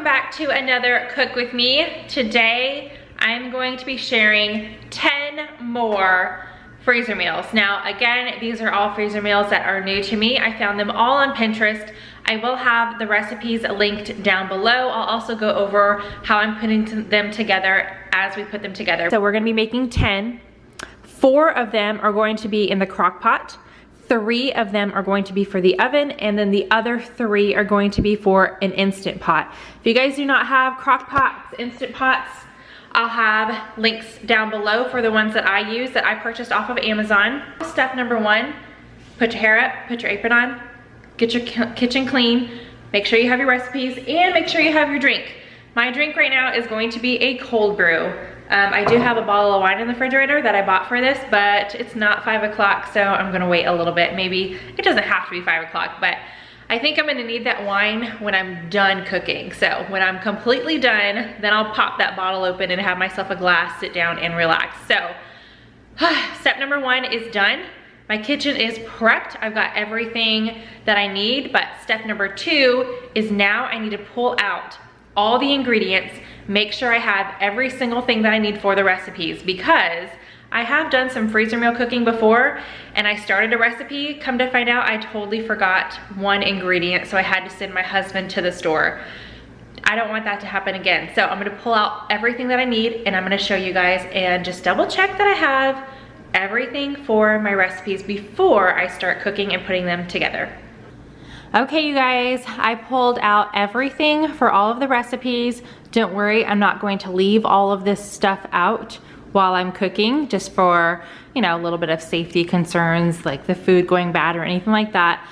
welcome back to another Cook With Me. Today, I'm going to be sharing 10 more freezer meals. Now, again, these are all freezer meals that are new to me. I found them all on Pinterest. I will have the recipes linked down below. I'll also go over how I'm putting them together as we put them together. So we're gonna be making 10. 4 of them are going to be in the crock pot. 3 of them are going to be for the oven, and then the other 3 are going to be for an Instant Pot. If you guys do not have crock pots, Instant Pots, I'll have links down below for the ones that I use that I purchased off of Amazon. Step number 1, put your hair up, put your apron on, get your kitchen clean, make sure you have your recipes, and make sure you have your drink. My drink right now is going to be a cold brew. I do have a bottle of wine in the refrigerator that I bought for this, but it's not 5 o'clock, so I'm gonna wait a little bit. Maybe, it doesn't have to be 5 o'clock, but I think I'm gonna need that wine when I'm done cooking. So when I'm completely done, then I'll pop that bottle open and have myself a glass, sit down and relax. So step number 1 is done. My kitchen is prepped. I've got everything that I need, but step number 2 is now I need to pull out all the ingredients, make sure I have every single thing that I need for the recipes, because I have done some freezer meal cooking before and I started a recipe, come to find out I totally forgot one ingredient, so I had to send my husband to the store. I don't want that to happen again. So I'm gonna pull out everything that I need and I'm gonna show you guys and just double check that I have everything for my recipes before I start cooking and putting them together. Okay, you guys, I pulled out everything for all of the recipes. Don't worry, I'm not going to leave all of this stuff out while I'm cooking, just for, you know, a little bit of safety concerns, like the food going bad or anything like that.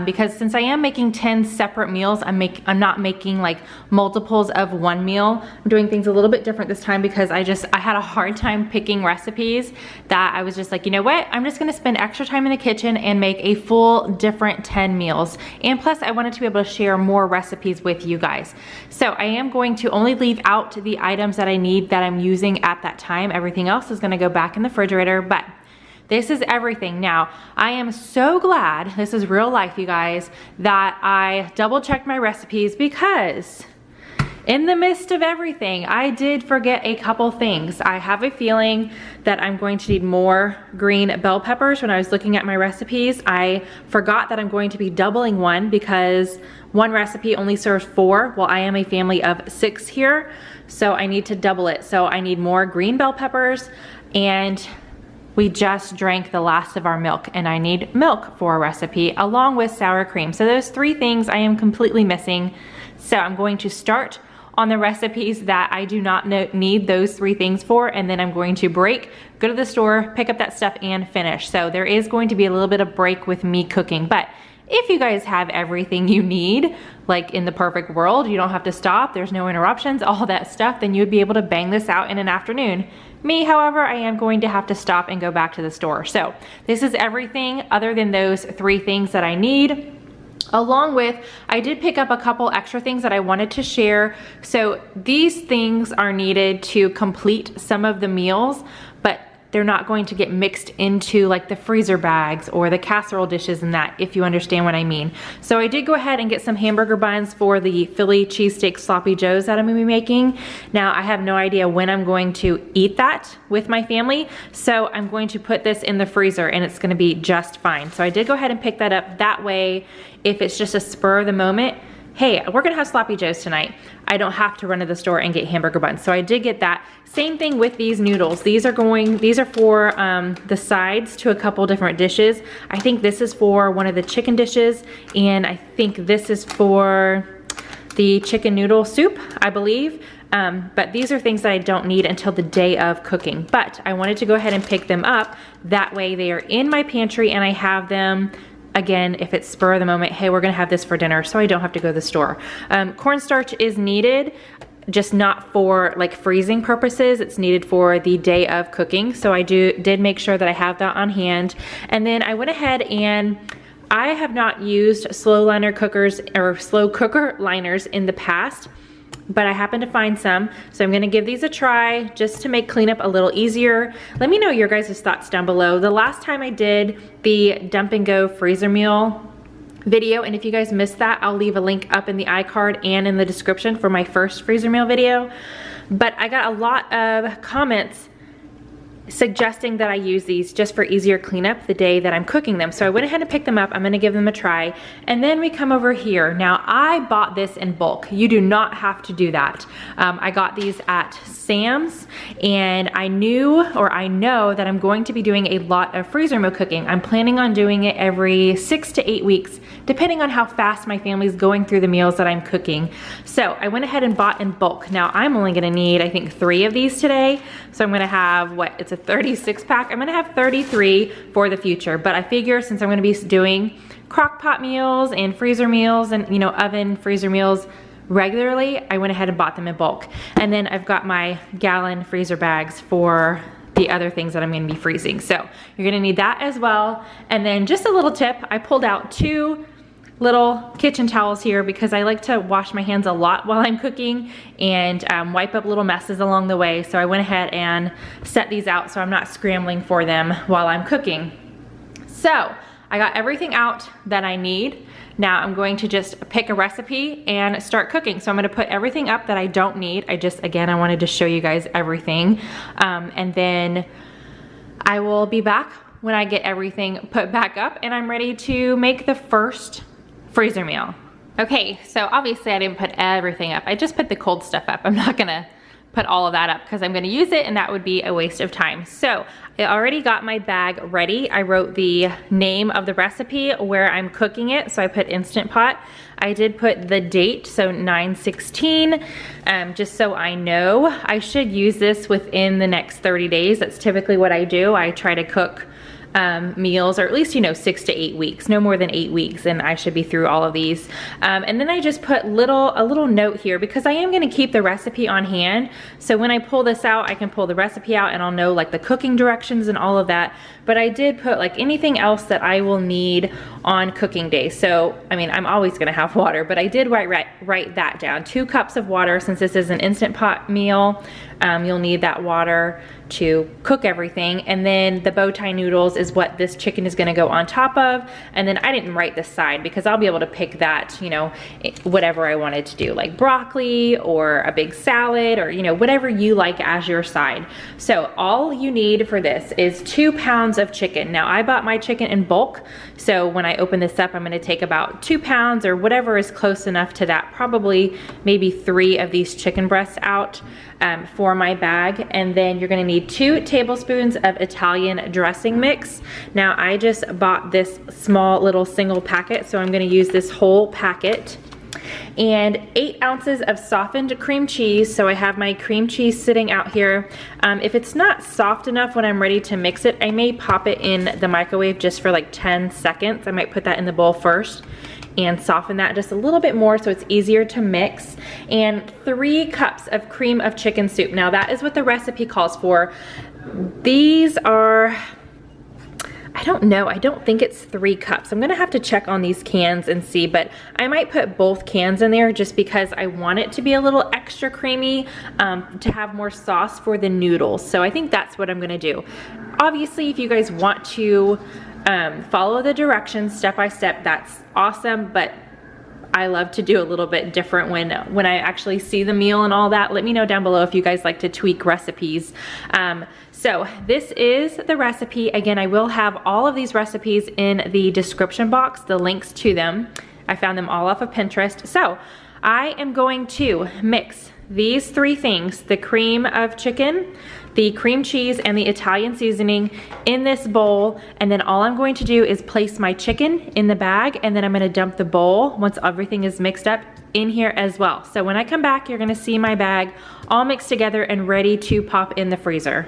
Because since I am making 10 separate meals, I'm not making like multiples of one meal. I'm doing things a little bit different this time because I had a hard time picking recipes that I was just like, you know what? I'm just gonna spend extra time in the kitchen and make a full different 10 meals. And plus I wanted to be able to share more recipes with you guys. So I am going to only leave out the items that I need that I'm using at that time. Everything else is gonna go back in the refrigerator, but this is everything. Now, I am so glad, this is real life, you guys, that I double checked my recipes, because in the midst of everything, I did forget a couple things. I have a feeling that I'm going to need more green bell peppers. When I was looking at my recipes, I forgot that I'm going to be doubling one because one recipe only serves 4. Well, I am a family of 6 here, so I need to double it. So I need more green bell peppers, and we just drank the last of our milk and I need milk for a recipe along with sour cream. So those 3 things I am completely missing. So I'm going to start on the recipes that I do not need those 3 things for, and then I'm going to break, go to the store, pick up that stuff and finish. So there is going to be a little bit of break with me cooking, but if you guys have everything you need, like in the perfect world, you don't have to stop, there's no interruptions, all that stuff, then you would be able to bang this out in an afternoon. Me, however, I am going to have to stop and go back to the store. So this is everything other than those 3 things that I need. Along with, I did pick up a couple extra things that I wanted to share. So these things are needed to complete some of the meals, but they're not going to get mixed into like the freezer bags or the casserole dishes and that, if you understand what I mean. So I did go ahead and get some hamburger buns for the Philly cheesesteak sloppy joes that I'm gonna be making. Now I have no idea when I'm going to eat that with my family, so I'm going to put this in the freezer and it's gonna be just fine. So I did go ahead and pick that up. That way, if it's just a spur of the moment, hey, we're gonna have sloppy joes tonight, I don't have to run to the store and get hamburger buns. So I did get that. Same thing with these noodles. These are for the sides to a couple different dishes. I think this is for one of the chicken dishes, and I think this is for the chicken noodle soup, I believe. But these are things that I don't need until the day of cooking. But I wanted to go ahead and pick them up. That way they are in my pantry and I have them. Again, if it's spur of the moment, hey, we're gonna have this for dinner, so I don't have to go to the store. Cornstarch is needed, just not for like freezing purposes. It's needed for the day of cooking. So I did make sure that I have that on hand. And then I went ahead and I have not used slow liner cookers or slow cooker liners in the past, but I happened to find some. So I'm gonna give these a try just to make cleanup a little easier. Let me know your guys' thoughts down below. The last time I did the dump and go freezer meal, video, and if you guys missed that, I'll leave a link up in the iCard and in the description for my first freezer meal video. But I got a lot of comments suggesting that I use these just for easier cleanup the day that I'm cooking them. So I went ahead and picked them up. I'm gonna give them a try. And then we come over here. Now I bought this in bulk. You do not have to do that. I got these at Sam's, and I know that I'm going to be doing a lot of freezer meal cooking. I'm planning on doing it every 6 to 8 weeks, depending on how fast my family's going through the meals that I'm cooking. So I went ahead and bought in bulk. Now I'm only gonna need, I think, 3 of these today. So I'm gonna have, it's a 36 pack. I'm gonna have 33 for the future, but I figure since I'm gonna be doing crock pot meals and freezer meals and, you know, oven freezer meals regularly, I went ahead and bought them in bulk. And then I've got my gallon freezer bags for the other things that I'm gonna be freezing. So you're gonna need that as well. And then just a little tip, I pulled out 2 little kitchen towels here because I like to wash my hands a lot while I'm cooking and wipe up little messes along the way. So I went ahead and set these out so I'm not scrambling for them while I'm cooking. So I got everything out that I need. Now I'm going to just pick a recipe and start cooking. So I'm gonna put everything up that I don't need. Again, I wanted to show you guys everything. And then I will be back when I get everything put back up and I'm ready to make the first freezer meal. Okay, so obviously I didn't put everything up. I just put the cold stuff up. I'm not gonna put all of that up because I'm gonna use it and that would be a waste of time. So I already got my bag ready. I wrote the name of the recipe, where I'm cooking it. So I put Instant Pot. I did put the date, so 9/16, just so I know. I should use this within the next 30 days. That's typically what I do. I try to cook meals, or at least, you know, 6 to 8 weeks, no more than 8 weeks, and I should be through all of these. And then I just put a little note here because I am gonna keep the recipe on hand. So when I pull this out, I can pull the recipe out and I'll know like the cooking directions and all of that. But I did put like anything else that I will need on cooking day. So, I mean, I'm always gonna have water, but I did write that down. 2 cups of water, since this is an Instant Pot meal. You'll need that water to cook everything. And then the bow tie noodles is what this chicken is gonna go on top of. And then I didn't write the side because I'll be able to pick that, you know, whatever I wanted to do, like broccoli or a big salad or, you know, whatever you like as your side. So all you need for this is 2 pounds of chicken. Now I bought my chicken in bulk. So when I open this up, I'm gonna take about 2 pounds or whatever is close enough to that, probably maybe 3 of these chicken breasts out for my bag. And then you're gonna need 2 tablespoons of Italian dressing mix. Now I just bought this small little single packet, so I'm gonna use this whole packet. And 8 ounces of softened cream cheese. So I have my cream cheese sitting out here. If it's not soft enough when I'm ready to mix it, I may pop it in the microwave just for like 10 seconds. I might put that in the bowl first and soften that just a little bit more so it's easier to mix. And 3 cups of cream of chicken soup. Now that is what the recipe calls for. These are, I don't know, I don't think it's 3 cups. I'm gonna have to check on these cans and see, but I might put both cans in there just because I want it to be a little extra creamy, to have more sauce for the noodles. So I think that's what I'm gonna do. Obviously, if you guys want to follow the directions step by step, that's awesome, but I love to do a little bit different when I actually see the meal and all that. Let me know down below if you guys like to tweak recipes. So this is the recipe. Again, I will have all of these recipes in the description box, the links to them. I found them all off of Pinterest. So I am going to mix these 3 things, the cream of chicken, the cream cheese, and the Italian seasoning in this bowl. And then all I'm going to do is place my chicken in the bag, and then I'm gonna dump the bowl, once everything is mixed up, in here as well. So when I come back, you're gonna see my bag all mixed together and ready to pop in the freezer.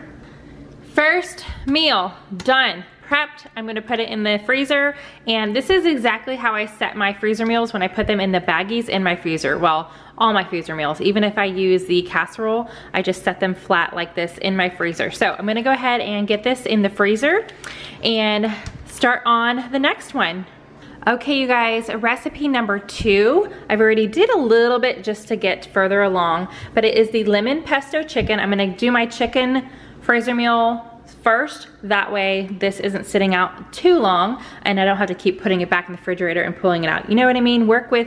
First meal done, prepped. I'm gonna put it in the freezer, and this is exactly how I set my freezer meals when I put them in the baggies in my freezer. Well, all my freezer meals, even if I use the casserole, I just set them flat like this in my freezer. So I'm gonna go ahead and get this in the freezer and start on the next one. Okay, you guys, recipe number 2. I've already did a little bit just to get further along, but it is the lemon pesto chicken. I'm gonna do my chicken freezer meal first. That way this isn't sitting out too long and I don't have to keep putting it back in the refrigerator and pulling it out. You know what I mean? Work with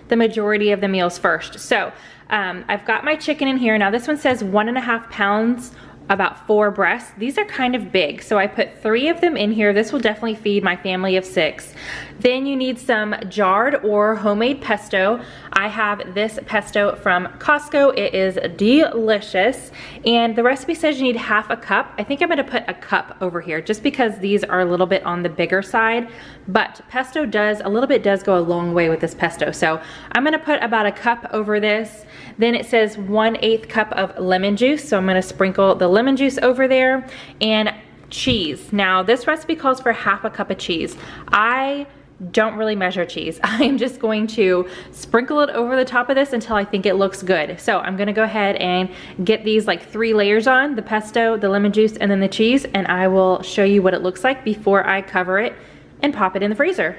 the majority of the meals first. So I've got my chicken in here. Now this one says 1.5 pounds, about 4 breasts. These are kind of big, so I put 3 of them in here. This will definitely feed my family of 6. Then you need some jarred or homemade pesto. I have this pesto from Costco. It is delicious, and the recipe says you need 1/2 cup. I think I'm gonna put a cup over here just because these are a little bit on the bigger side, but pesto does, a little bit does go a long way with this pesto. So I'm gonna put about a cup over this. Then it says 1/8 cup of lemon juice. So I'm gonna sprinkle the lemon juice over there, and cheese. Now this recipe calls for 1/2 cup of cheese. I don't really measure cheese. I'm just going to sprinkle it over the top of this until I think it looks good. So I'm gonna go ahead and get these like 3 layers on, the pesto, the lemon juice, and then the cheese, and I will show you what it looks like before I cover it and pop it in the freezer.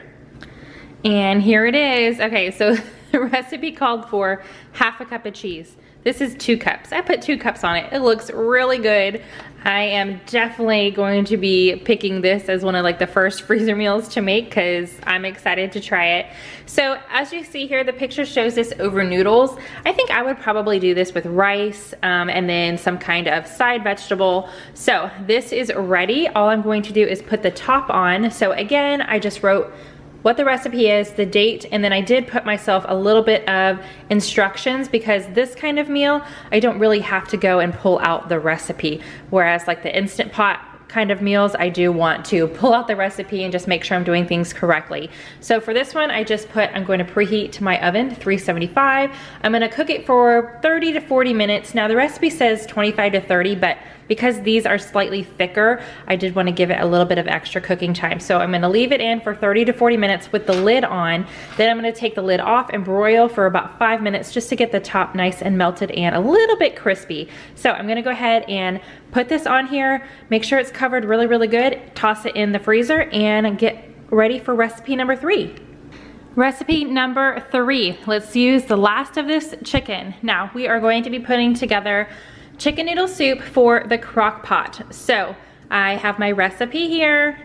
And here it is. Okay, so the recipe called for 1/2 cup of cheese. This is 2 cups. I put 2 cups on it. It looks really good. I am definitely going to be picking this as one of like the first freezer meals to make because I'm excited to try it. So as you see here, the picture shows this over noodles. I think I would probably do this with rice and then some kind of side vegetable. So this is ready. All I'm going to do is put the top on. So again, I just wrote what the recipe is, the date, and then I did put myself a little bit of instructions because this kind of meal, I don't really have to go and pull out the recipe. Whereas like the Instant Pot kind of meals, I do want to pull out the recipe and just make sure I'm doing things correctly. So for this one, I just put, I'm going to preheat to my oven, 375. I'm gonna cook it for 30 to 40 minutes. Now the recipe says 25 to 30, but because these are slightly thicker, I did want to give it a little bit of extra cooking time. So I'm gonna leave it in for 30 to 40 minutes with the lid on. Then I'm gonna take the lid off and broil for about 5 minutes just to get the top nice and melted and a little bit crispy. So I'm gonna go ahead and put this on here, make sure it's covered really, really good, toss it in the freezer, and get ready for recipe number 3. Recipe number 3, let's use the last of this chicken. Now we are going to be putting together chicken noodle soup for the crock pot. So I have my recipe here.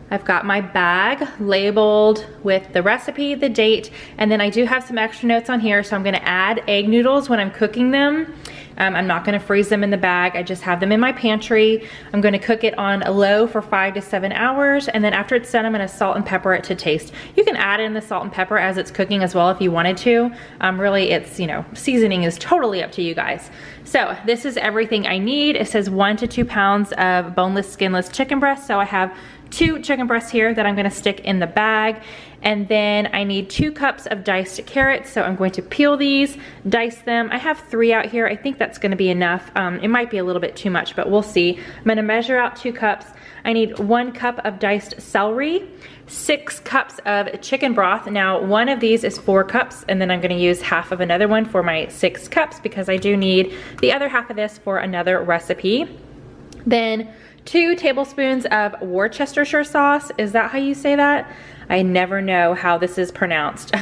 I've got my bag labeled with the recipe, the date, and then I do have some extra notes on here. So I'm gonna add egg noodles when I'm cooking them. I'm not gonna freeze them in the bag. I just have them in my pantry. I'm gonna cook it on a low for 5 to 7 hours. And then after it's done, I'm gonna salt and pepper it to taste. You can add in the salt and pepper as it's cooking as well if you wanted to. Really, it's, you know, seasoning is totally up to you guys. So this is everything I need. It says 1 to 2 pounds of boneless, skinless chicken breast. So I have 2 chicken breasts here that I'm gonna stick in the bag. And then I need 2 cups of diced carrots. So I'm going to peel these, dice them. I have 3 out here. I think that's gonna be enough. It might be a little bit too much, but we'll see. I'm gonna measure out 2 cups. I need 1 cup of diced celery, 6 cups of chicken broth. Now, one of these is 4 cups, and then I'm gonna use half of another one for my 6 cups because I do need the other half of this for another recipe. Then 2 tablespoons of Worcestershire sauce. Is that how you say that? I never know how this is pronounced.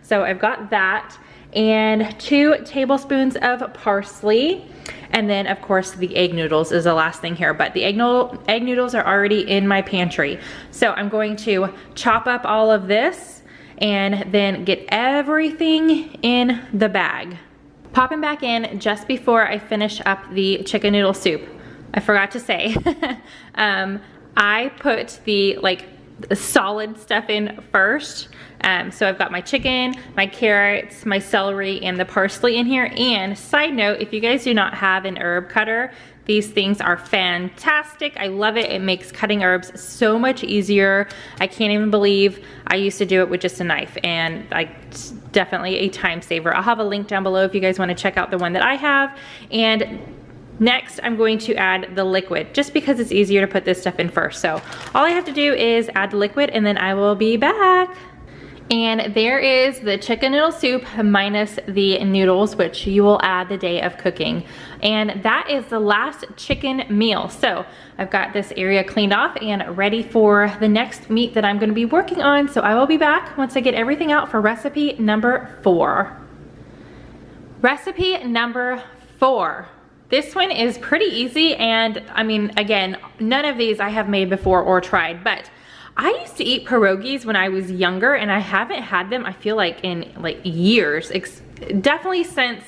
So I've got that. And 2 tablespoons of parsley. And then of course the egg noodles is the last thing here, but the egg noodles are already in my pantry. So I'm going to chop up all of this and then get everything in the bag. Popping back in just before I finish up the chicken noodle soup. I forgot to say, I put the solid stuff in first. So I've got my chicken, my carrots, my celery, and the parsley in here. And side note, if you guys do not have an herb cutter, these things are fantastic. I love it. It makes cutting herbs so much easier. I can't even believe I used to do it with just a knife, and it's definitely a time saver. I'll have a link down below if you guys want to check out the one that I have. And next, I'm going to add the liquid just because it's easier to put this stuff in first. So all I have to do is add the liquid and then I will be back. And there is the chicken noodle soup minus the noodles, which you will add the day of cooking. And that is the last chicken meal. So I've got this area cleaned off and ready for the next meat that I'm gonna be working on. So I will be back once I get everything out for recipe number 4. Recipe number 4. this one is pretty easy, and I mean, again, none of these I have made before or tried, but I used to eat pierogies when I was younger, and I haven't had them, I feel like, in like years. Definitely since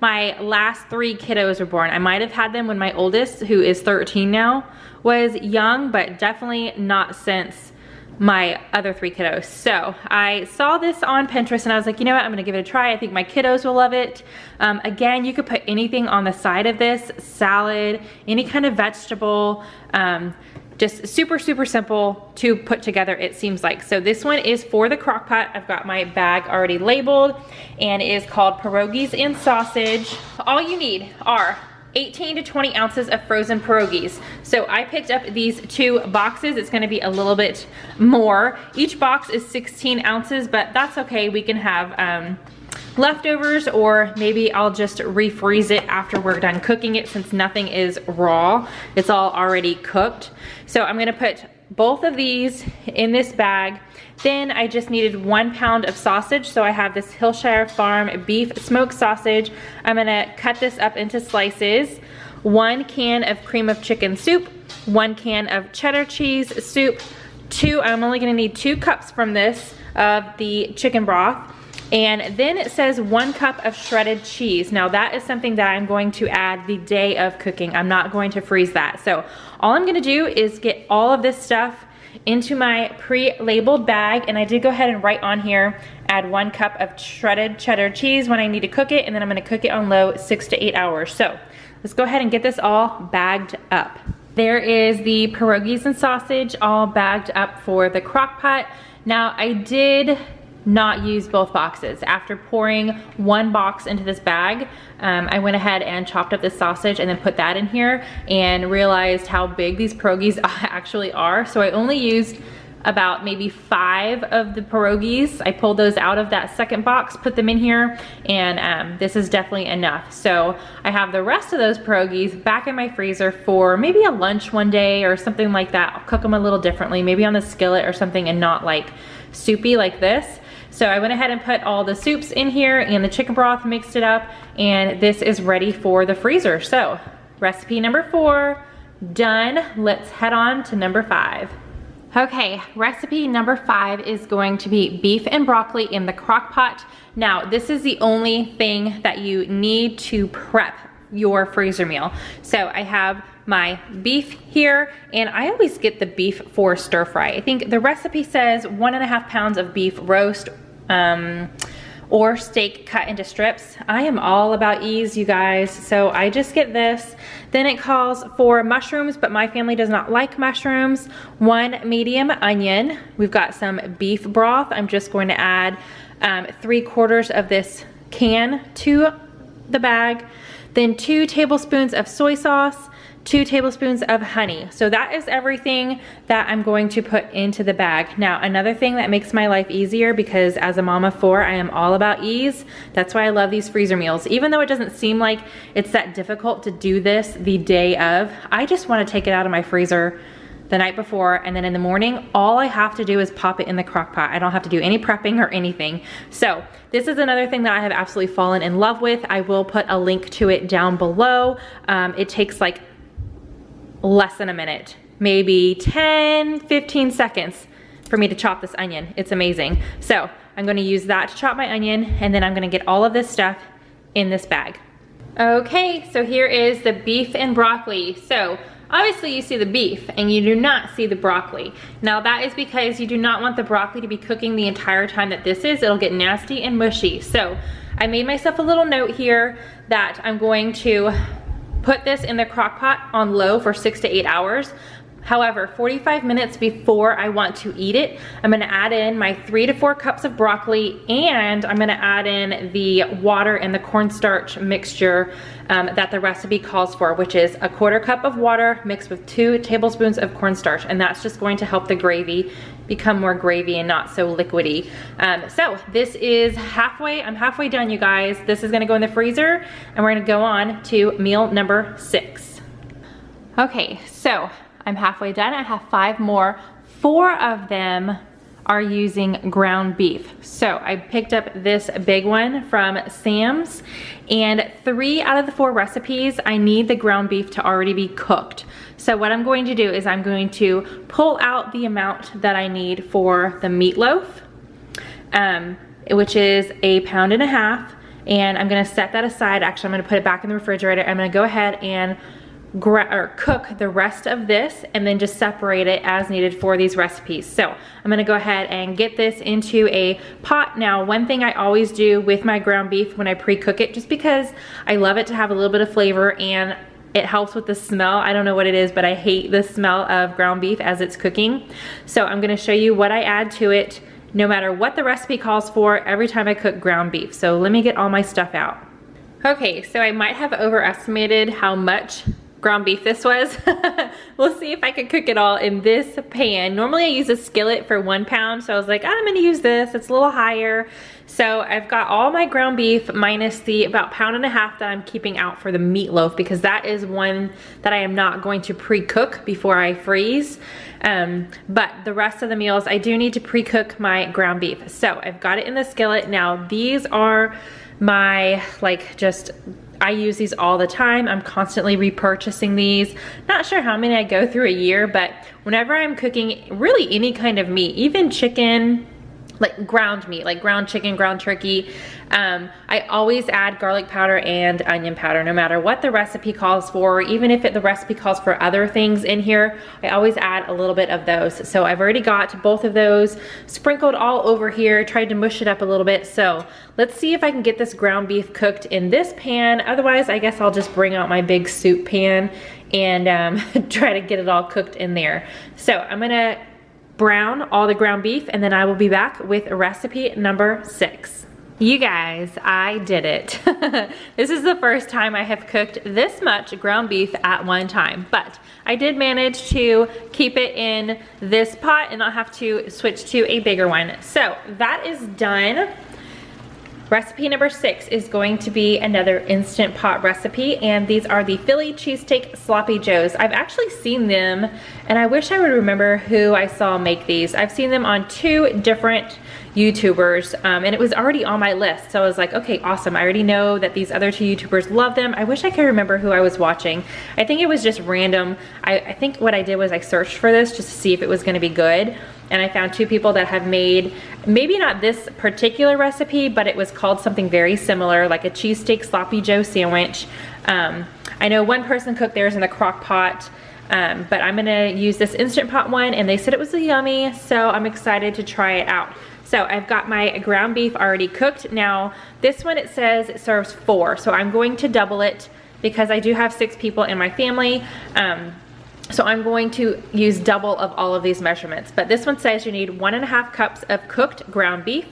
my last 3 kiddos were born. I might have had them when my oldest, who is 13 now, was young, but definitely not since my other 3 kiddos. So I saw this on Pinterest and I was like, you know what, I'm gonna give it a try. I think my kiddos will love it. Again, you could put anything on the side of this, salad, any kind of vegetable, just super, super simple to put together, it seems like. So this one is for the crock pot. I've got my bag already labeled, and it is called Pierogies and Sausage. All you need are 18 to 20 ounces of frozen pierogies. So I picked up these 2 boxes. It's gonna be a little bit more. Each box is 16 ounces, but that's okay. We can have leftovers, or maybe I'll just refreeze it after we're done cooking it, since nothing is raw. It's all already cooked. So I'm gonna put both of these in this bag. Then I just needed 1 pound of sausage. So I have this Hillshire Farm beef smoked sausage. I'm gonna cut this up into slices. 1 can of cream of chicken soup, 1 can of cheddar cheese soup, I'm only gonna need 2 cups from this of the chicken broth. And then it says 1 cup of shredded cheese. Now that is something that I'm going to add the day of cooking. I'm not going to freeze that. So all I'm gonna do is get all of this stuff into my pre-labeled bag, and I did go ahead and write on here, add 1 cup of shredded cheddar cheese when I need to cook it, and then I'm gonna cook it on low 6 to 8 hours. So let's go ahead and get this all bagged up. There is the pierogies and sausage all bagged up for the crock pot. Now I did not use both boxes. After pouring 1 box into this bag, I went ahead and chopped up the sausage and then put that in here, and realized how big these pierogies actually are. So I only used about maybe 5 of the pierogies. I pulled those out of that second box, put them in here, and this is definitely enough. So I have the rest of those pierogies back in my freezer for maybe a lunch one day or something like that. I'll cook them a little differently, maybe on the skillet or something, and not like soupy like this. So I went ahead and put all the soups in here and the chicken broth, mixed it up, and this is ready for the freezer. So recipe number 4, done. Let's head on to number 5. Okay, recipe number 5 is going to be beef and broccoli in the crock pot. Now, this is the only thing that you need to prep your freezer meal. So I have my beef here, and I always get the beef for stir fry. I think the recipe says 1.5 pounds of beef roast or steak cut into strips. I am all about ease, you guys, so I just get this. Then it calls for mushrooms, but my family does not like mushrooms. 1 medium onion. We've got some beef broth. I'm just going to add 3/4 of this can to the bag. Then 2 tablespoons of soy sauce, 2 tablespoons of honey. So that is everything that I'm going to put into the bag. Now, another thing that makes my life easier, because as a mom of 4, I am all about ease. That's why I love these freezer meals. Even though it doesn't seem like it's that difficult to do this the day of, I just want to take it out of my freezer the night before, and then in the morning, all I have to do is pop it in the crock pot. I don't have to do any prepping or anything. So this is another thing that I have absolutely fallen in love with. I will put a link to it down below. It takes like less than a minute, maybe 10-15 seconds for me to chop this onion. It's amazing. So I'm gonna use that to chop my onion, and then I'm gonna get all of this stuff in this bag. Okay, so here is the beef and broccoli. So obviously you see the beef and you do not see the broccoli. Now that is because you do not want the broccoli to be cooking the entire time that this is. It'll get nasty and mushy. So I made myself a little note here that I'm going to put this in the crock pot on low for 6 to 8 hours. However, 45 minutes before I want to eat it, I'm gonna add in my 3 to 4 cups of broccoli, and I'm gonna add in the water and the cornstarch mixture that the recipe calls for, which is 1/4 cup of water mixed with 2 tablespoons of cornstarch, and that's just going to help the gravy become more gravy and not so liquidy. So this is I'm halfway done, you guys. This is gonna go in the freezer, and we're gonna go on to meal number 6. Okay, so I'm halfway done. I have 5 more. 4 of them are using ground beef. So I picked up this big one from Sam's, and 3 out of the 4 recipes, I need the ground beef to already be cooked. So what I'm going to do is I'm going to pull out the amount that I need for the meatloaf, which is 1.5 pounds, and I'm gonna set that aside. Actually, I'm gonna put it back in the refrigerator. I'm gonna go ahead and cook the rest of this and then just separate it as needed for these recipes. So I'm gonna go ahead and get this into a pot. Now, one thing I always do with my ground beef when I pre-cook it, just because I love it to have a little bit of flavor and it helps with the smell. I don't know what it is, but I hate the smell of ground beef as it's cooking. So I'm gonna show you what I add to it no matter what the recipe calls for every time I cook ground beef. So let me get all my stuff out. Okay, so I might have overestimated how much ground beef this was. We'll see if I can cook it all in this pan. Normally I use a skillet for 1 pound, so I was like, I'm gonna use this, it's a little higher. So I've got all my ground beef minus the about 1.5 pounds that I'm keeping out for the meatloaf, because that is one that I am not going to pre-cook before I freeze. But the rest of the meals, I do need to pre-cook my ground beef. So I've got it in the skillet. Now these are my, I use these all the time. I'm constantly repurchasing these. Not sure how many I go through a year, but whenever I'm cooking really any kind of meat, even chicken, like ground meat, like ground chicken, ground turkey, I always add garlic powder and onion powder, no matter what the recipe calls for. Even if the recipe calls for other things in here, I always add a little bit of those. So I've already got both of those sprinkled all over here, tried to mush it up a little bit. So let's see if I can get this ground beef cooked in this pan. Otherwise, I guess I'll just bring out my big soup pan and try to get it all cooked in there. So I'm gonna brown all the ground beef, and then I will be back with recipe number 6. You guys, I did it. This is the first time I have cooked this much ground beef at one time, but I did manage to keep it in this pot and not have to switch to a bigger one. So that is done. Recipe number 6 is going to be another Instant Pot recipe, and these are the Philly Cheesesteak Sloppy Joes. I've actually seen them, and I wish I would remember who I saw make these. I've seen them on 2 different YouTubers, and it was already on my list. So I was like, okay, awesome. I already know that these other 2 YouTubers love them. I wish I could remember who I was watching. I think it was just random. I think what I did was I searched for this just to see if it was gonna be good. And I found 2 people that have made, maybe not this particular recipe, but it was called something very similar, like a cheesesteak sloppy joe sandwich. I know one person cooked theirs in the crock pot, but I'm gonna use this Instant Pot one, and they said it was yummy, so I'm excited to try it out. So I've got my ground beef already cooked. Now, this one, it says it serves 4, so I'm going to double it because I do have 6 people in my family. So I'm going to use double of all of these measurements. But this one says you need 1.5 cups of cooked ground beef,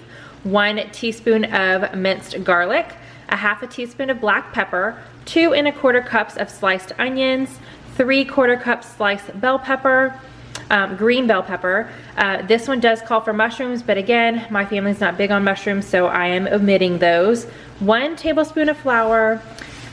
1 teaspoon of minced garlic, 1/2 teaspoon of black pepper, 2 1/4 cups of sliced onions, 3/4 cups sliced bell pepper, green bell pepper. This one does call for mushrooms, but again, my family's not big on mushrooms, so I am omitting those. 1 tablespoon of flour,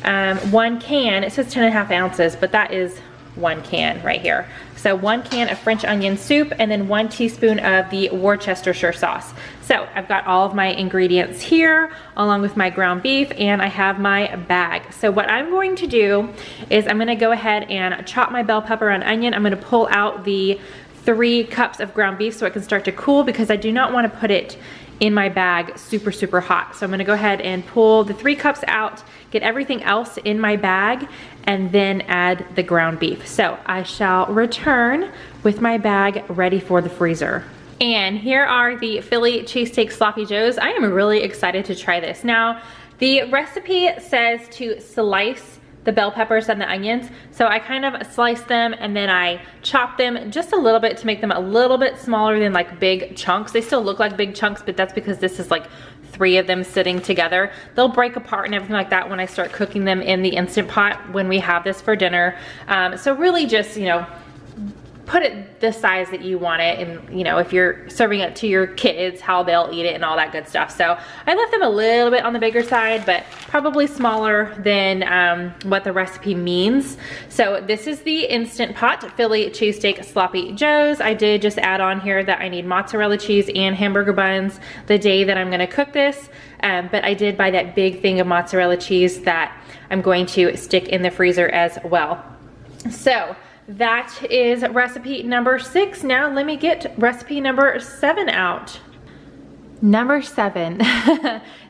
1 can, it says 10.5 ounces, but that is 1 can right here. So 1 can of French onion soup, and then 1 teaspoon of the Worcestershire sauce. So I've got all of my ingredients here along with my ground beef, and I have my bag. So what I'm going to do is I'm gonna go ahead and chop my bell pepper and onion. I'm gonna pull out the 3 cups of ground beef so it can start to cool, because I do not want to put it in my bag super hot. So I'm gonna go ahead and pull the 3 cups out, get everything else in my bag, and then add the ground beef. So I shall return with my bag ready for the freezer. And here are the Philly Cheesesteak Sloppy Joes. I am really excited to try this. Now, the recipe says to slice the bell peppers and the onions. So I kind of slice them and then I chop them just a little bit to make them a little bit smaller than like big chunks. They still look like big chunks, but that's because this is like 3 of them sitting together. They'll break apart and everything like that when I start cooking them in the Instant Pot when we have this for dinner. So really just, you know, put it the size that you want it, and you know, if you're serving it to your kids, how they'll eat it and all that good stuff. So I left them a little bit on the bigger side, but probably smaller than what the recipe means. So this is the Instant Pot Philly Cheesesteak Sloppy Joes. I did just add on here that I need mozzarella cheese and hamburger buns the day that I'm gonna cook this, but I did buy that big thing of mozzarella cheese that I'm going to stick in the freezer as well. So that is recipe number 6. Now let me get recipe number 7 out. Number 7.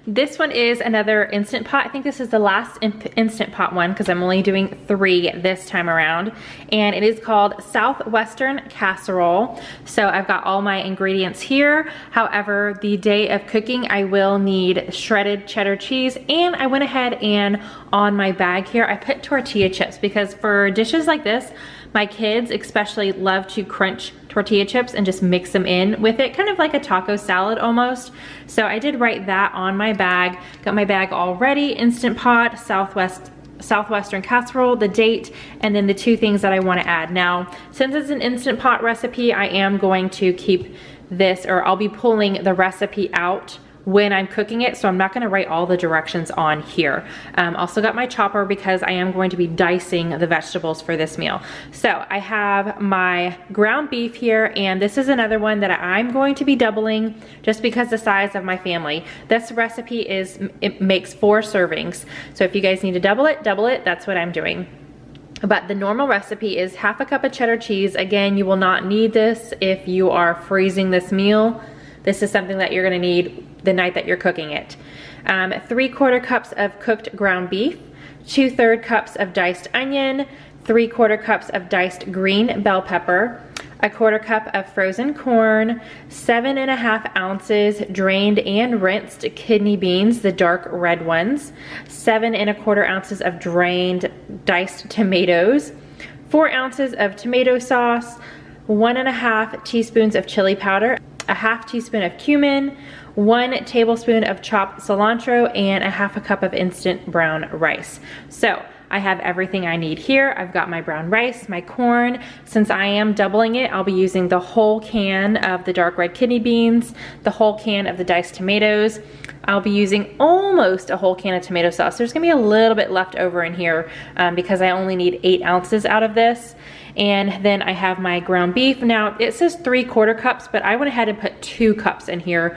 This one is another Instant Pot. I think this is the last Instant Pot one because I'm only doing 3 this time around. And it is called Southwestern Casserole. So I've got all my ingredients here. However, the day of cooking, I will need shredded cheddar cheese. And I went ahead and on my bag here, I put tortilla chips because for dishes like this, my kids especially love to crunch tortilla chips and just mix them in with it, kind of like a taco salad almost. So I did write that on my bag. Got my bag all ready. Instant Pot, Southwestern Casserole, the date, and then the 2 things that I want to add. Now, since it's an Instant Pot recipe, I am going to keep this, or I'll be pulling the recipe out when I'm cooking it, so I'm not gonna write all the directions on here. Also got my chopper because I am going to be dicing the vegetables for this meal. So I have my ground beef here, and this is another one that I'm going to be doubling just because the size of my family. This recipe it makes 4 servings. So if you guys need to double it, that's what I'm doing. But the normal recipe is 1/2 cup of cheddar cheese. Again, you will not need this if you are freezing this meal. This is something that you're gonna need the night that you're cooking it. 3/4 cups of cooked ground beef, 2/3 cups of diced onion, 3/4 cups of diced green bell pepper, 1/4 cup of frozen corn, 7.5 ounces drained and rinsed kidney beans, the dark red ones, 7.25 ounces of drained diced tomatoes, 4 ounces of tomato sauce, 1.5 teaspoons of chili powder, 1/2 teaspoon of cumin, 1 tablespoon of chopped cilantro, and 1/2 cup of instant brown rice. So I have everything I need here. I've got my brown rice, my corn. Since I am doubling it, I'll be using the whole can of the dark red kidney beans, the whole can of the diced tomatoes. I'll be using almost a whole can of tomato sauce. There's gonna be a little bit left over in here because I only need 8 ounces out of this. And then I have my ground beef. Now it says 3/4 cups, but I went ahead and put 2 cups in here.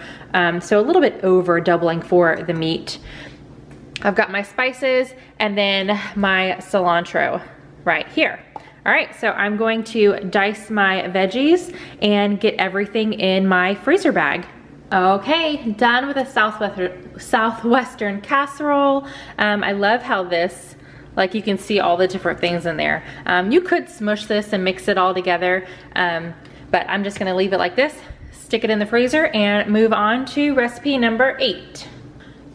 So a little bit over doubling for the meat. I've got my spices and then my cilantro right here. All right, so I'm going to dice my veggies and get everything in my freezer bag. Okay, done with a Southwestern casserole. I love how this, like you can see all the different things in there. You could smush this and mix it all together, but I'm just gonna leave it like this, stick it in the freezer, and move on to recipe number 8.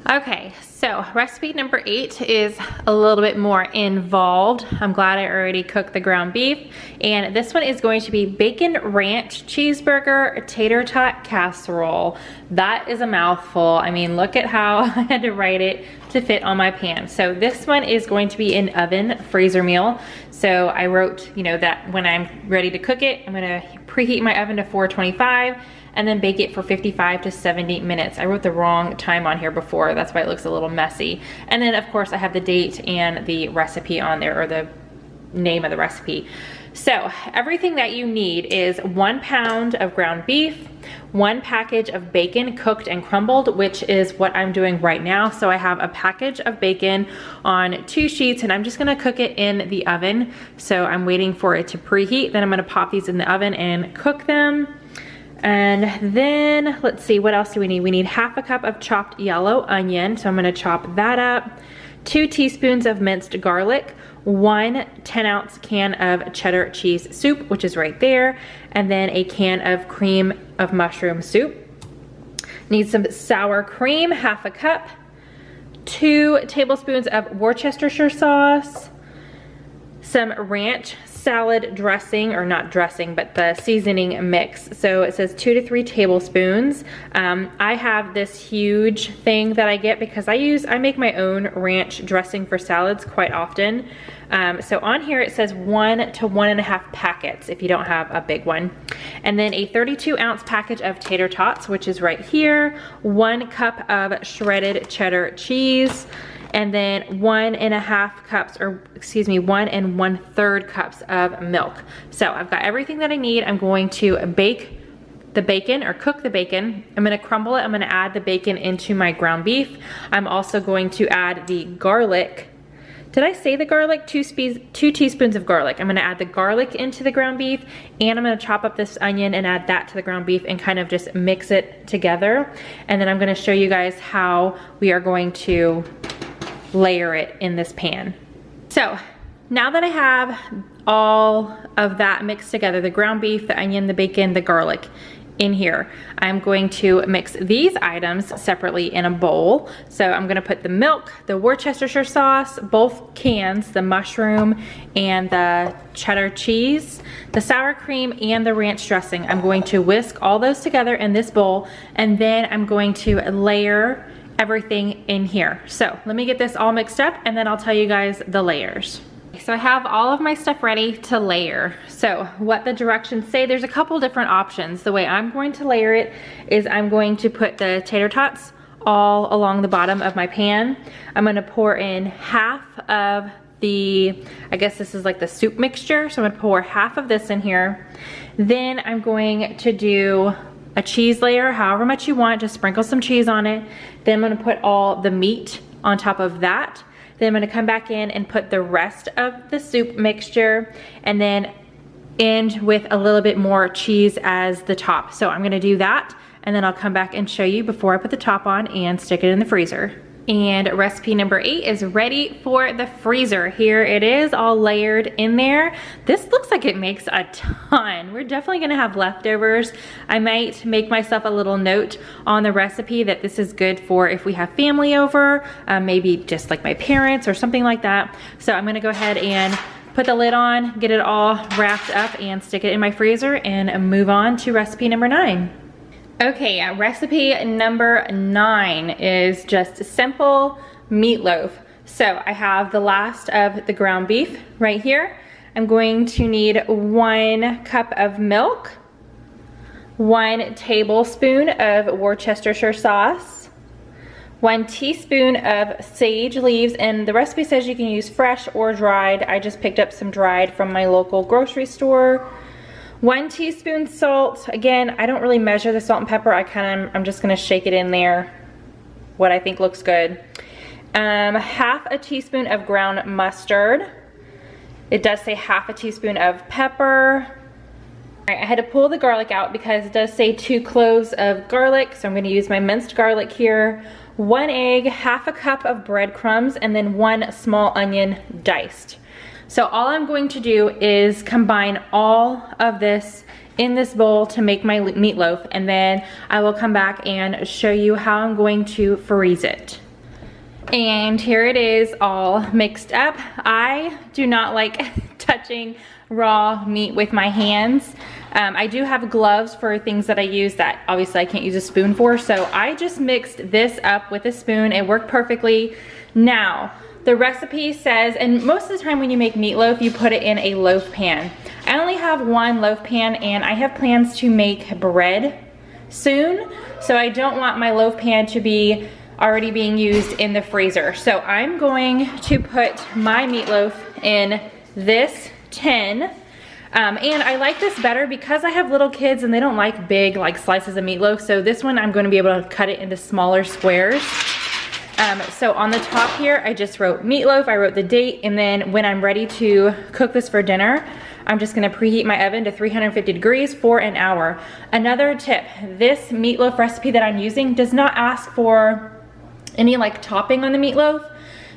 Okay, so recipe number 8 is a little bit more involved. I'm glad I already cooked the ground beef. And this one is going to be bacon ranch cheeseburger tater tot casserole. That is a mouthful. I mean, look at how I had to write it to fit on my pan. So this one is going to be an oven freezer meal. So I wrote, you know, that when I'm ready to cook it, I'm gonna preheat my oven to 425 and then bake it for 55 to 70 minutes. I wrote the wrong time on here before, that's why it looks a little messy. And then of course I have the date and the recipe on there, or the name of the recipe. So everything that you need is 1 pound of ground beef, 1 package of bacon cooked and crumbled, which is what I'm doing right now. So I have a package of bacon on 2 sheets and I'm just gonna cook it in the oven. So I'm waiting for it to preheat. Then I'm gonna pop these in the oven and cook them. And then let's see, what else do we need? We need 1/2 cup of chopped yellow onion. So I'm gonna chop that up. 2 teaspoons of minced garlic, 1 10-ounce can of cheddar cheese soup, which is right there, and then a can of cream of mushroom soup. Need some sour cream, 1/2 cup, 2 tablespoons of Worcestershire sauce, some ranch salad dressing, or not dressing, but the seasoning mix. So it says 2 to 3 tablespoons. I have this huge thing that I get because I make my own ranch dressing for salads quite often. So on here it says 1 to 1.5 packets if you don't have a big one. And then a 32-ounce package of tater tots, which is right here. 1 cup of shredded cheddar cheese. And then 1.5 cups, or excuse me, 1 1/3 cups of milk. So I've got everything that I need. I'm going to bake the bacon, or cook the bacon. I'm gonna crumble it. I'm gonna add the bacon into my ground beef. I'm also going to add the garlic. Did I say the garlic? 2 teaspoons of garlic. I'm gonna add the garlic into the ground beef, and I'm gonna chop up this onion and add that to the ground beef and kind of just mix it together. And then I'm gonna show you guys how we are going to layer it in this pan. So now that I have all of that mixed together, the ground beef, the onion, the bacon, the garlic in here, I'm going to mix these items separately in a bowl. So I'm gonna put the milk, the Worcestershire sauce, both cans, the mushroom and the cheddar cheese, the sour cream, and the ranch dressing. I'm going to whisk all those together in this bowl, and then I'm going to layer everything in here. So let me get this all mixed up, and then I'll tell you guys the layers. So I have all of my stuff ready to layer. So what the directions say, there's a couple different options. The way I'm going to layer it is I'm going to put the tater tots all along the bottom of my pan. I'm gonna pour in half of the, I guess this is like the soup mixture. So I'm gonna pour half of this in here. Then I'm going to do a cheese layer, however much you want, just sprinkle some cheese on it. Then I'm gonna put all the meat on top of that. Then I'm gonna come back in and put the rest of the soup mixture, and then end with a little bit more cheese as the top. So I'm gonna do that, and then I'll come back and show you before I put the top on and stick it in the freezer. And recipe number 8 is ready for the freezer. Here it is, all layered in there. This looks like it makes a ton. We're definitely gonna have leftovers. I might make myself a little note on the recipe that this is good for if we have family over, maybe just like my parents or something like that. So I'm gonna go ahead and put the lid on, get it all wrapped up, and stick it in my freezer, and move on to recipe number 9. Okay, recipe number 9 is just simple meatloaf. So I have the last of the ground beef right here. I'm going to need 1 cup of milk, 1 tablespoon of Worcestershire sauce, 1 teaspoon of sage leaves, and the recipe says you can use fresh or dried. I just picked up some dried from my local grocery store. 1 teaspoon salt. Again, I don't really measure the salt and pepper. I'm just gonna shake it in there, what I think looks good. Half a teaspoon of ground mustard. It does say half a teaspoon of pepper. All right, I had to pull the garlic out because it does say 2 cloves of garlic, so I'm gonna use my minced garlic here. 1 egg, half a cup of breadcrumbs, and then 1 small onion diced. So all I'm going to do is combine all of this in this bowl to make my meatloaf, and then I will come back and show you how I'm going to freeze it. And here it is all mixed up. I do not like touching raw meat with my hands. I do have gloves for things that I use that obviously I can't use a spoon for, so I just mixed this up with a spoon. It worked perfectly. Now, the recipe says, and most of the time when you make meatloaf, you put it in a loaf pan. I only have 1 loaf pan, and I have plans to make bread soon, so I don't want my loaf pan to be already being used in the freezer. So I'm going to put my meatloaf in this tin. And I like this better because I have little kids and they don't like big slices of meatloaf. So this one I'm going to be able to cut it into smaller squares. So on the top here, I just wrote meatloaf, I wrote the date, and then when I'm ready to cook this for dinner, I'm just gonna preheat my oven to 350 degrees for an hour. Another tip, this meatloaf recipe that I'm using does not ask for any topping on the meatloaf.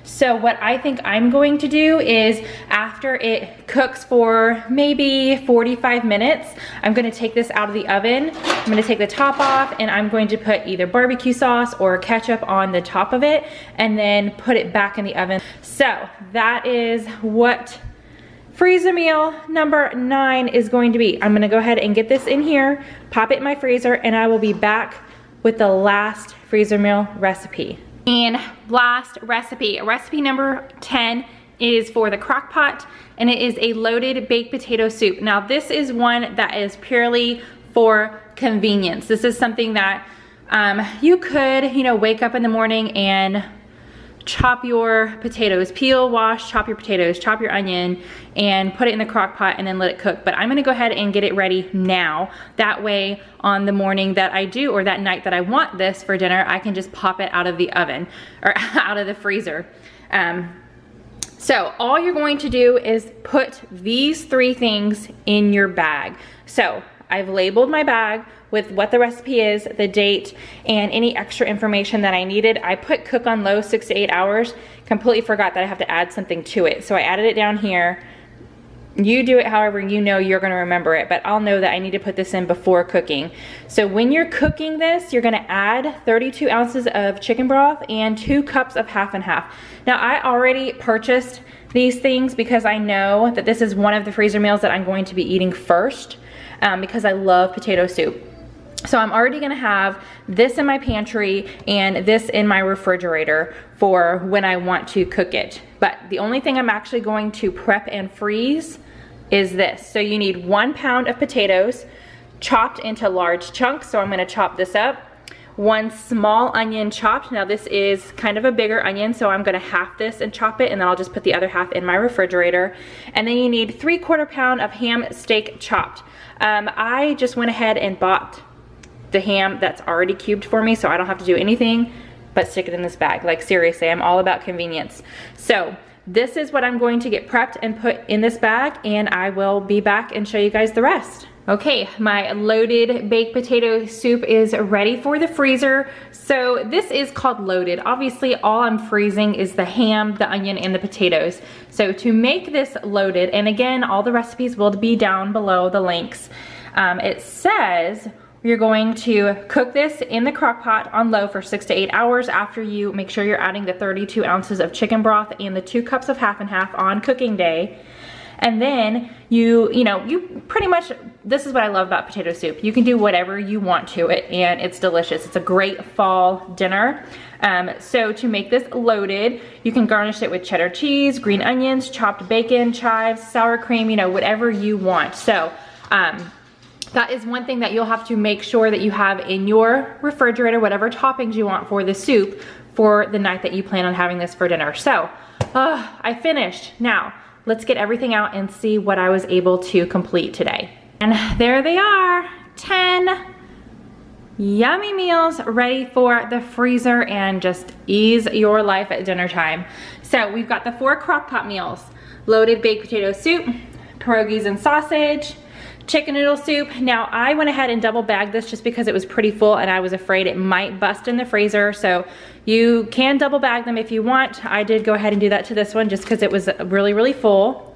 So what I think I'm going to do is, after it cooks for maybe 45 minutes, I'm gonna take this out of the oven. I'm gonna take the top off, and I'm going to put either barbecue sauce or ketchup on the top of it, and then put it back in the oven. So that is what freezer meal number 9 is going to be, I'm gonna go ahead and get this in here, pop it in my freezer, and I will be back with the last freezer meal recipe. And last recipe number 10 is for the crock pot, and it is a loaded baked potato soup. Now this is one that is purely for convenience. This is something that you could, you know, wake up in the morning and chop your potatoes, peel, wash, chop your potatoes, chop your onion, and put it in the crock pot and then let it cook. But I'm gonna go ahead and get it ready now. That way on the morning that I do, or that night that I want this for dinner, I can just pop it out of the oven or out of the freezer. So all you're going to do is put these 3 things in your bag. So I've labeled my bag with what the recipe is, the date, and any extra information that I needed. I put cook on low 6 to 8 hours. Completely forgot that I have to add something to it. So I added it down here. You do it however you know you're gonna remember it, but I'll know that I need to put this in before cooking. So when you're cooking this, you're gonna add 32 ounces of chicken broth and 2 cups of half and half. Now I already purchased these things because I know that this is one of the freezer meals that I'm going to be eating first because I love potato soup. So I'm already gonna have this in my pantry and this in my refrigerator for when I want to cook it. But the only thing I'm actually going to prep and freeze is this. So you need 1 pound of potatoes chopped into large chunks. So I'm gonna chop this up. 1 small onion chopped. Now this is kind of a bigger onion, so I'm gonna half this and chop it, and then I'll just put the other half in my refrigerator. And then you need 3/4 pound of ham steak chopped. I just went ahead and bought the ham that's already cubed for me, so I don't have to do anything but stick it in this bag. Like seriously, I'm all about convenience. So this is what I'm going to get prepped and put in this bag, and I will be back and show you guys the rest. Okay, my loaded baked potato soup is ready for the freezer. So this is called loaded. Obviously all I'm freezing is the ham, the onion, and the potatoes. So to make this loaded, and again, all the recipes will be down below the links. It says you're going to cook this in the crock pot on low for 6 to 8 hours after you make sure you're adding the 32 ounces of chicken broth and the 2 cups of half and half on cooking day. And then you pretty much, this is what I love about potato soup. You can do whatever you want to it and it's delicious. It's a great fall dinner. So to make this loaded, you can garnish it with cheddar cheese, green onions, chopped bacon, chives, sour cream, whatever you want. So that is one thing that you'll have to make sure that you have in your refrigerator, whatever toppings you want for the soup for the night that you plan on having this for dinner. So, I finished. Now, let's get everything out and see what I was able to complete today. And there they are, 10 yummy meals ready for the freezer and just ease your life at dinner time. So we've got the 4 crock pot meals: loaded baked potato soup, pierogies and sausage, chicken noodle soup. Now I went ahead and double bagged this just because it was pretty full and I was afraid it might bust in the freezer. So you can double bag them if you want. I did go ahead and do that to this one just because it was really, really full.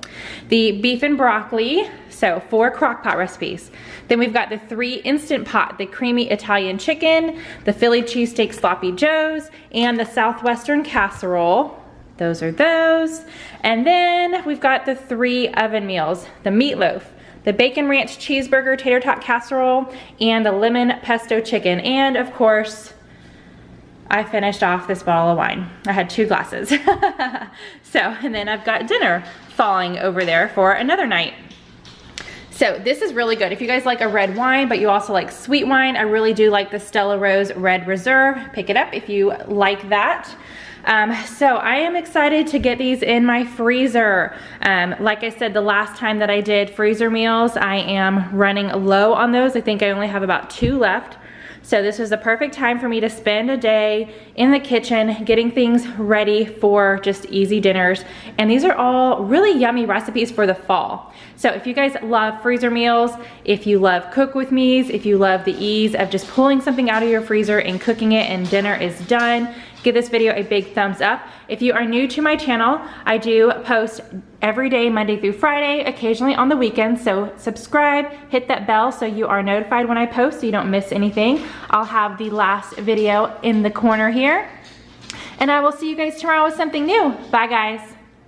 The beef and broccoli, so 4 crock pot recipes. Then we've got the 3 instant pot, the creamy Italian chicken, the Philly cheesesteak sloppy joes, and the southwestern casserole. Those are those. And then we've got the 3 oven meals, the meatloaf, the bacon ranch cheeseburger tater tot casserole, and the lemon pesto chicken. And of course, I finished off this bottle of wine. I had 2 glasses. So, and then I've got dinner falling over there for another night. So this is really good. If you guys like a red wine, but you also like sweet wine, I really do like the Stella Rose Red Reserve. Pick it up if you like that. So I am excited to get these in my freezer. Like I said, the last time that I did freezer meals, I am running low on those. I think I only have about 2 left. So this was the perfect time for me to spend a day in the kitchen getting things ready for just easy dinners. And these are all really yummy recipes for the fall. So if you guys love freezer meals, if you love cook with me's, if you love the ease of just pulling something out of your freezer and cooking it and dinner is done, give this video a big thumbs up. If you are new to my channel, I do post every day, Monday through Friday, occasionally on the weekends. So subscribe, hit that bell so you are notified when I post so you don't miss anything. I'll have the last video in the corner here. And I will see you guys tomorrow with something new. Bye guys.